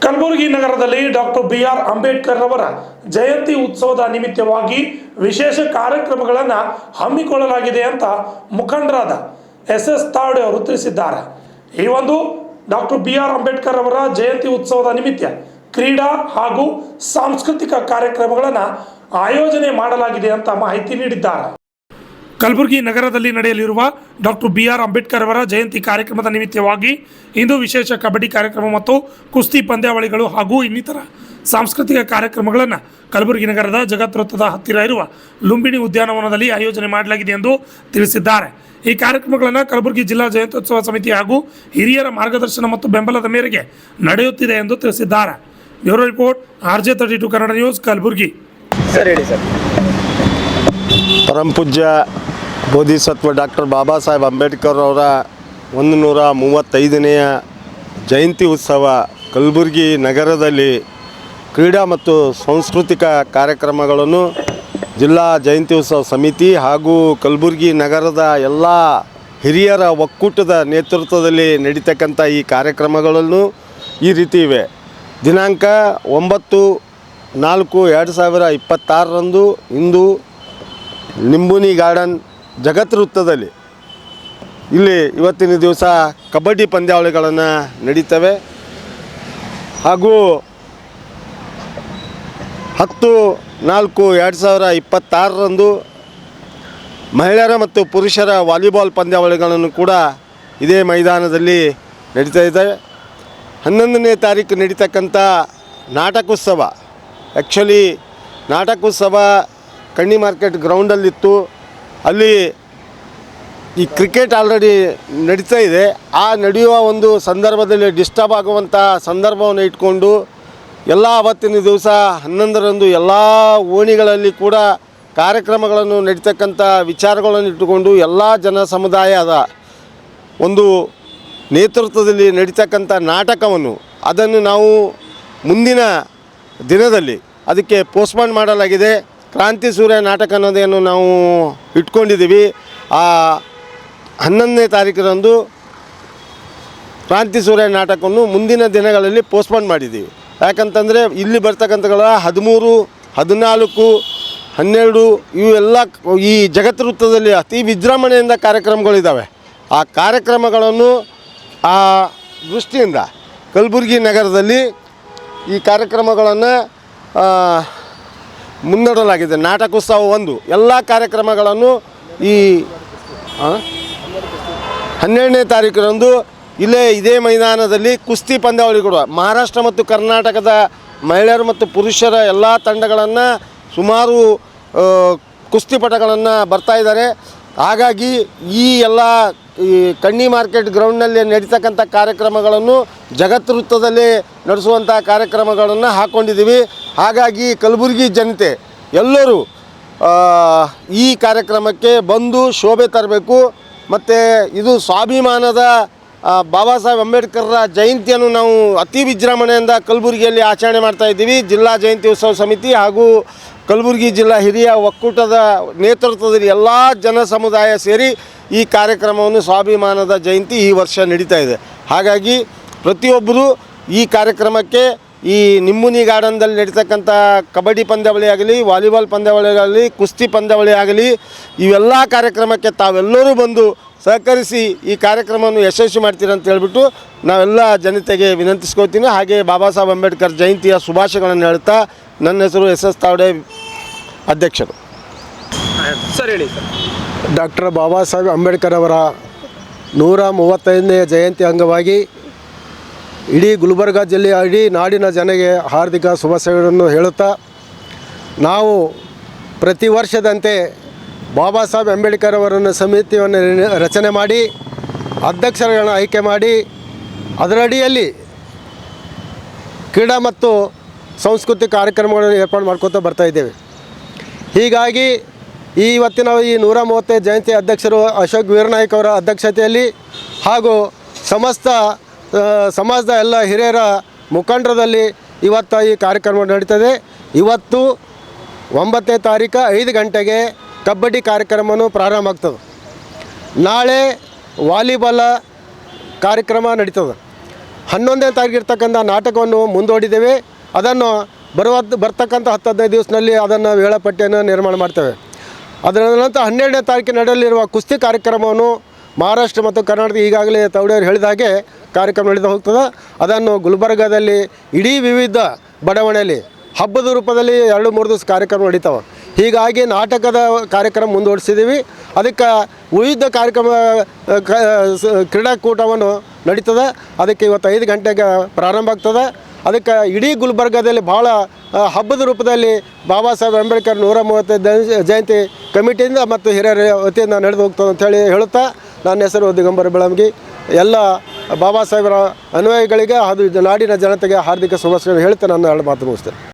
ಕಲಬುರಗಿ ನಗರದಲ್ಲಿ doctor B R. Ambedkar ಅವರ ಜಯಂತಿ ಉತ್ಸವದ ನಿಮಿತ್ತವಾಗಿ ವಿಶೇಷ ಕಾರ್ಯಕ್ರಮಗಳನ್ನು ಹಮ್ಮಿಕೊಳ್ಳಲಾಗಿದೆ ಅಂತ ಮುಖಂಡರಾದ ಎಸ್ ತಾವಡೆ ಅವರು ತಿಳಿಸಿದ್ದಾರೆ. ಈ ಒಂದು ಡಾಕ್ಟರ್ ಬಿ.ಆರ್. ಅಂಬೇಡ್ಕರ್ ಅವರ ಜಯಂತಿ ಉತ್ಸವದ ನಿಮಿತ್ತ ಕ್ರೀಡಾ ಹಾಗೂ ಸಾಂಸ್ಕೃತಿಕ ಕಾರ್ಯಕ್ರಮಗಳನ್ನು ಆಯೋಜನೆ ಮಾಡಲಾಗಿದೆ ಅಂತ ಮಾಹಿತಿ ನೀಡಿದ್ದಾರೆ. ಕಲಬುರಗಿ ನಗರದಲ್ಲಿ ನಡೆಯಲಿರುವ ಡಾಕ್ಟರ್ ಬಿ.ಆರ್. ಅಂಬೇಡ್ಕರ್ ಅವರ ಜಯಂತಿ ಕಾರ್ಯಕ್ರಮದ ನಿಮಿತ್ತವಾಗಿ ಇಂದು ವಿಶೇಷ ಕಬಡ್ಡಿ ಕಾರ್ಯಕ್ರಮ ಮತ್ತು ಕುಸ್ತಿ ಪಂದ್ಯಾವಳಿಗಳು ಹಾಗೂ ಇನ್ನಿತರ ಸಾಂಸ್ಕೃತಿಕ ಕಾರ್ಯಕ್ರಮಗಳನ್ನು ಕಲಬುರಗಿ ನಗರದ ಜಗತ್ ವೃತ್ತದ ಹತ್ತಿರ ಇರುವ ಲುಂಬಿನಿ ಉದ್ಯಾನವನದಲ್ಲಿ ಆಯೋಜನೆ ಮಾಡಲಾಗಿದೆ ಎಂದು ತಿಳಿಸಿದ್ದಾರೆ. ಈ ಕಾರ್ಯಕ್ರಮಗಳನ್ನು ಕಲಬುರಗಿ ಜಿಲ್ಲಾ ಜಯಂತ್ಯೋತ್ಸವ ಸಮಿತಿ ಹಾಗೂ ಹಿರಿಯರ ಮಾರ್ಗದರ್ಶನ ಮತ್ತು ಬೆಂಬಲದ ಮೇರೆಗೆ ನಡೆಯುತ್ತಿದೆ ಎಂದು ತಿಳಿಸಿದ್ದಾರೆ. Bureau report RJ32 Kannada news Kalaburagi. Sir ಹೇಳಿ ಸರ್. ಪರಮ ಪೂಜ್ಯ ಬೋಧಿಸತ್ವ ಡಾಕ್ಟರ್ ಬಾಬಾ ಸಾಹೇಬ್ ಅಂಬೇಡ್ಕರ್ ಅವರ 135ನೆಯ ಜಯಂತಿ ಉತ್ಸವ ಕಲಬುರಗಿ ನಗರದಲ್ಲಿ ಕ್ರೀಡಾ ಮತ್ತು ಸಾಂಸ್ಕೃತಿಕ ಕಾರ್ಯಕ್ರಮಗಳನ್ನು ಜಿಲ್ಲಾ ಜಯಂತಿ ಉತ್ಸವ ಸಮಿತಿ ಹಾಗೂ ಕಲಬುರಗಿ ನಗರದ ಎಲ್ಲ ಹಿರಿಯರ ಒಕ್ಕೂಟದ ನೇತೃತ್ವದಲ್ಲಿ ನಡೀತಕ್ಕಂಥ ಈ ಕಾರ್ಯಕ್ರಮಗಳನ್ನು ಈ ರೀತಿ ಇವೆ. ದಿನಾಂಕ 9/4/2026 ಇಂದು ಲಿಂಬುನಿ ಗಾರ್ಡನ್ ಜಗತ್ ವೃತ್ತದಲ್ಲಿ ಇಲ್ಲಿ ಇವತ್ತಿನ ದಿವಸ ಕಬಡ್ಡಿ ಪಂದ್ಯಾವಳಿಗಳನ್ನು ನಡೀತವೆ ಹಾಗೂ 10/4/2026 ಮಹಿಳೆಯರ ಮತ್ತು ಪುರುಷರ ವಾಲಿಬಾಲ್ ಪಂದ್ಯಾವಳಿಗಳನ್ನು ಕೂಡ ಇದೇ ಮೈದಾನದಲ್ಲಿ ನಡೀತಾ ಇದೆ. 11ನೇ ತಾರೀಕು ನಡೀತಕ್ಕಂಥ ನಾಟಕೋತ್ಸವ, ಆ್ಯಕ್ಚುಲಿ ನಾಟಕೋತ್ಸವ ಕಣ್ಣಿ ಮಾರ್ಕೆಟ್ ಗ್ರೌಂಡಲ್ಲಿತ್ತು. ಅಲ್ಲಿ ಈ ಕ್ರಿಕೆಟ್ ಆಲ್ರೆಡಿ ನಡೀತಾ ಇದೆ. ಆ ನಡೆಯುವ ಒಂದು ಸಂದರ್ಭದಲ್ಲಿ ಡಿಸ್ಟರ್ಬ್ ಆಗುವಂಥ ಸಂದರ್ಭವನ್ನು ಇಟ್ಕೊಂಡು ಎಲ್ಲ ಅವತ್ತಿನ ದಿವಸ 11ರಂದು ಎಲ್ಲ ಓಣಿಗಳಲ್ಲಿ ಕೂಡ ಕಾರ್ಯಕ್ರಮಗಳನ್ನು ನಡೀತಕ್ಕಂಥ ವಿಚಾರಗಳನ್ನು ಇಟ್ಟುಕೊಂಡು ಎಲ್ಲ ಜನ ಸಮುದಾಯದ ಒಂದು ನೇತೃತ್ವದಲ್ಲಿ ನಡೀತಕ್ಕಂಥ ನಾಟಕವನ್ನು ಅದನ್ನು ನಾವು ಮುಂದಿನ ದಿನದಲ್ಲಿ ಅದಕ್ಕೆ ಪೋಸ್ಟ್ಪೋನ್ ಮಾಡಲಾಗಿದೆ. ಕ್ರಾಂತಿ ಸೂರ್ಯ ನಾಟಕ ಅನ್ನೋದೇನು ನಾವು ಇಟ್ಕೊಂಡಿದ್ದೀವಿ. ಆ 11ನೇ ತಾರೀಕರಂದು ಕ್ರಾಂತಿ ಸೂರ್ಯ ನಾಟಕವನ್ನು ಮುಂದಿನ ದಿನಗಳಲ್ಲಿ ಪೋಸ್ಟ್ಪೋನ್ ಮಾಡಿದ್ದೀವಿ. ಯಾಕಂತಂದರೆ ಇಲ್ಲಿ ಬರ್ತಕ್ಕಂಥಗಳ 13, 14, 12 ಇವೆಲ್ಲ ಈ ಜಗತ್ ವೃತ್ತದಲ್ಲಿ ಅತಿ ವಿಜೃಂಭಣೆಯಿಂದ ಕಾರ್ಯಕ್ರಮಗಳಿದ್ದಾವೆ. ಆ ಕಾರ್ಯಕ್ರಮಗಳನ್ನು ಆ ದೃಷ್ಟಿಯಿಂದ ಕಲಬುರಗಿ ನಗರದಲ್ಲಿ ಈ ಕಾರ್ಯಕ್ರಮಗಳನ್ನು ಮುನ್ನಡೆಯಲಾಗಿದೆ. ನಾಟಕೋತ್ಸವ ಒಂದು ಎಲ್ಲ ಕಾರ್ಯಕ್ರಮಗಳನ್ನು ಈ 12ನೇ ತಾರೀಕರಂದು ಇದೇ ಮೈದಾನದಲ್ಲಿ ಕುಸ್ತಿ ಪಂದ್ಯಾವಳಿಗಳು ಮಹಾರಾಷ್ಟ್ರ ಮತ್ತು ಕರ್ನಾಟಕದ ಮಹಿಳೆಯರು ಮತ್ತು ಪುರುಷರ ಎಲ್ಲ ತಂಡಗಳನ್ನು ಸುಮಾರು ಕುಸ್ತಿಪಟುಗಳನ್ನು ಬರ್ತಾಯಿದ್ದಾರೆ. ಹಾಗಾಗಿ ಈ ಎಲ್ಲ ಈ ಕಣ್ಣಿ ಮಾರ್ಕೆಟ್ ಗ್ರೌಂಡ್ನಲ್ಲಿ ನಡೀತಕ್ಕಂಥ ಕಾರ್ಯಕ್ರಮಗಳನ್ನು ಜಗತ್ ವೃತ್ತದಲ್ಲಿ ನಡೆಸುವಂಥ ಕಾರ್ಯಕ್ರಮಗಳನ್ನು ಹಾಕ್ಕೊಂಡಿದ್ದೀವಿ. ಹಾಗಾಗಿ ಕಲಬುರಗಿ ಜನತೆ ಎಲ್ಲರೂ ಈ ಕಾರ್ಯಕ್ರಮಕ್ಕೆ ಬಂದು ಶೋಭೆ ತರಬೇಕು. ಮತ್ತು ಇದು ಸ್ವಾಭಿಮಾನದ ಬಾಬಾ ಸಾಹೇಬ್ ಅಂಬೇಡ್ಕರ್ರ ಜಯಂತಿಯನ್ನು ನಾವು ಅತಿ ವಿಜೃಂಭಣೆಯಿಂದ ಕಲಬುರಗಿಯಲ್ಲಿ ಆಚರಣೆ ಮಾಡ್ತಾಯಿದ್ದೀವಿ. ಜಿಲ್ಲಾ ಜಯಂತಿ ಉತ್ಸವ ಸಮಿತಿ ಹಾಗೂ ಕಲಬುರಗಿ ಜಿಲ್ಲಾ ಹಿರಿಯ ಒಕ್ಕೂಟದ ನೇತೃತ್ವದಲ್ಲಿ ಎಲ್ಲ ಜನ ಸಮುದಾಯ ಸೇರಿ ಈ ಕಾರ್ಯಕ್ರಮವನ್ನು ಸ್ವಾಭಿಮಾನದ ಜಯಂತಿ ಈ ವರ್ಷ ನಡೀತಾ ಇದೆ. ಹಾಗಾಗಿ ಪ್ರತಿಯೊಬ್ಬರು ಈ ಕಾರ್ಯಕ್ರಮಕ್ಕೆ ಈ ನಿಂಬುನಿ ಗಾರ್ಡನ್ದಲ್ಲಿ ನಡೀತಕ್ಕಂಥ ಕಬಡ್ಡಿ ಪಂದ್ಯಾವಳಿ ಆಗಲಿ, ವಾಲಿಬಾಲ್ ಪಂದ್ಯಾವಳಿ ಆಗಲಿ, ಕುಸ್ತಿ ಪಂದ್ಯಾವಳಿ ಆಗಲಿ, ಇವೆಲ್ಲ ಕಾರ್ಯಕ್ರಮಕ್ಕೆ ತಾವೆಲ್ಲರೂ ಬಂದು ಸಹಕರಿಸಿ ಈ ಕಾರ್ಯಕ್ರಮವನ್ನು ಯಶಸ್ವಿ ಮಾಡ್ತೀರಿ ಅಂತ ಹೇಳ್ಬಿಟ್ಟು ನಾವೆಲ್ಲ ಜನತೆಗೆ ವಿನಂತಿಸ್ಕೋತೀನಿ. ಹಾಗೆ ಬಾಬಾ ಸಾಹೇಬ್ ಅಂಬೇಡ್ಕರ್ ಜಯಂತಿಯ ಶುಭಾಶಯಗಳನ್ನು ಹೇಳ್ತಾ ನನ್ನ ಹೆಸರು ಎಸ್ ತಾವಡೆ, ಅಧ್ಯಕ್ಷರು. ಸರ್ ಹೇಳಿ ಸರ್. ಡಾಕ್ಟರ್ ಬಾಬಾ ಸಾಹೇಬ್ ಅಂಬೇಡ್ಕರ್ ಅವರ 135ನೇ ಜಯಂತಿ ಅಂಗವಾಗಿ ಇಡೀ ಗುಲ್ಬರ್ಗ ಜಿಲ್ಲೆಯ ಇಡೀ ನಾಡಿನ ಜನಗೆ ಹಾರ್ದಿಕ ಶುಭಾಶಯಗಳನ್ನು ಹೇಳುತ್ತಾ, ನಾವು ಪ್ರತಿ ವರ್ಷದಂತೆ ಬಾಬಾ ಸಾಹೇಬ್ ಅಂಬೇಡ್ಕರ್ ಅವರನ್ನು ಸಮಿತಿಯನ್ನು ರಚನೆ ಮಾಡಿ ಅಧ್ಯಕ್ಷರುಗಳನ್ನು ಆಯ್ಕೆ ಮಾಡಿ ಅದರಡಿಯಲ್ಲಿ ಕ್ರೀಡಾ ಮತ್ತು ಸಾಂಸ್ಕೃತಿಕ ಕಾರ್ಯಕ್ರಮಗಳನ್ನು ಏರ್ಪಾಡು ಮಾಡ್ಕೊತಾ ಬರ್ತಾಯಿದ್ದೇವೆ. ಹೀಗಾಗಿ ಇವತ್ತಿನ ಈ 135 ಜಯಂತಿ ಅಧ್ಯಕ್ಷರು ಅಶೋಕ್ ವೀರನಾಯ್ಕ ಅವರ ಅಧ್ಯಕ್ಷತೆಯಲ್ಲಿ ಹಾಗೂ ಸಮಸ್ತ ಸಮಾಜದ ಎಲ್ಲ ಹಿರಿಯರ ಮುಖಂಡರಲ್ಲಿ ಇವತ್ತು ಈ ಕಾರ್ಯಕ್ರಮ ನಡೀತದೆ. ಇವತ್ತು 9ನೇ ತಾರೀಕು 5 ಗಂಟೆಗೆ ಕಬಡ್ಡಿ ಕಾರ್ಯಕ್ರಮವನ್ನು ಪ್ರಾರಂಭ ಆಗ್ತದೆ. ನಾಳೆ ವಾಲಿಬಾಲ್ ಕಾರ್ಯಕ್ರಮ ನಡೀತದೆ. 11ನೇ ತಾರೀಕು ಇರ್ತಕ್ಕಂಥ ನಾಟಕವನ್ನು ಮುಂದೂಡಿದ್ದೇವೆ. ಅದನ್ನು ಬರ್ತಕ್ಕಂಥ 10-15 ದಿವಸದಲ್ಲಿ ಅದನ್ನು ವೇಳಾಪಟ್ಟಿಯನ್ನು ನಿರ್ಮಾಣ ಮಾಡ್ತೇವೆ. ಅದರ ನಂತರ 12ನೇ ತಾರೀಕು ನಡೆಯಲಿರುವ ಕುಸ್ತಿ ಕಾರ್ಯಕ್ರಮವನ್ನು ಮಹಾರಾಷ್ಟ್ರ ಮತ್ತು ಕರ್ನಾಟಕ ಈಗಾಗಲೇ ತೌಡೆಯವರು ಹೇಳಿದ ಹಾಗೆ ಕಾರ್ಯಕ್ರಮ ನಡೆದು ಹೋಗ್ತದೆ. ಅದನ್ನು ಗುಲ್ಬರ್ಗಾದಲ್ಲಿ ಇಡೀ ವಿವಿಧ ಬಡಾವಣೆಯಲ್ಲಿ ಹಬ್ಬದ ರೂಪದಲ್ಲಿ 2-3 ದಿವಸ ಕಾರ್ಯಕ್ರಮ ನಡೀತಾವೆ. ಹೀಗಾಗಿ ನಾಟಕದ ಕಾರ್ಯಕ್ರಮ ಮುಂದುವರಿಸಿದ್ದೀವಿ. ಅದಕ್ಕೆ ವಿವಿಧ ಕಾರ್ಯಕ್ರಮ ಕ್ರೀಡಾಕೂಟವನ್ನು ನಡೀತದೆ. ಅದಕ್ಕೆ ಇವತ್ತು 5 ಗಂಟೆಗೆ ಪ್ರಾರಂಭ ಆಗ್ತದೆ. ಅದಕ್ಕೆ ಇಡೀ ಗುಲ್ಬರ್ಗಾದಲ್ಲಿ ಭಾಳ ಹಬ್ಬದ ರೂಪದಲ್ಲಿ ಬಾಬಾ ಸಾಹೇಬ್ ಅಂಬೇಡ್ಕರ್ 135 ಜಯಂತಿ ಕಮಿಟಿಯಿಂದ ಮತ್ತು ಹಿರಿಯರ ವತಿಯಿಂದ ನಡೆದು ಹೋಗ್ತದೆ ಅಂಥೇಳಿ ಹೇಳುತ್ತಾ, ನನ್ನ ಹೆಸರು ದಿಗಂಬರ ಬೆಳಂಗಿ. ಎಲ್ಲ ಬಾಬಾ ಸಾಹೇಬರ ಅನ್ವಯಿಗಳಿಗೆ ಹಾಗೂ ನಾಡಿನ ಜನತೆಗೆ ಹಾರ್ದಿಕ ಶುಭಾಶಯಗಳನ್ನು ಹೇಳ್ತಾ ನನ್ನ 2 ಮಾತು ಮುಗಿಸ್ತೇನೆ.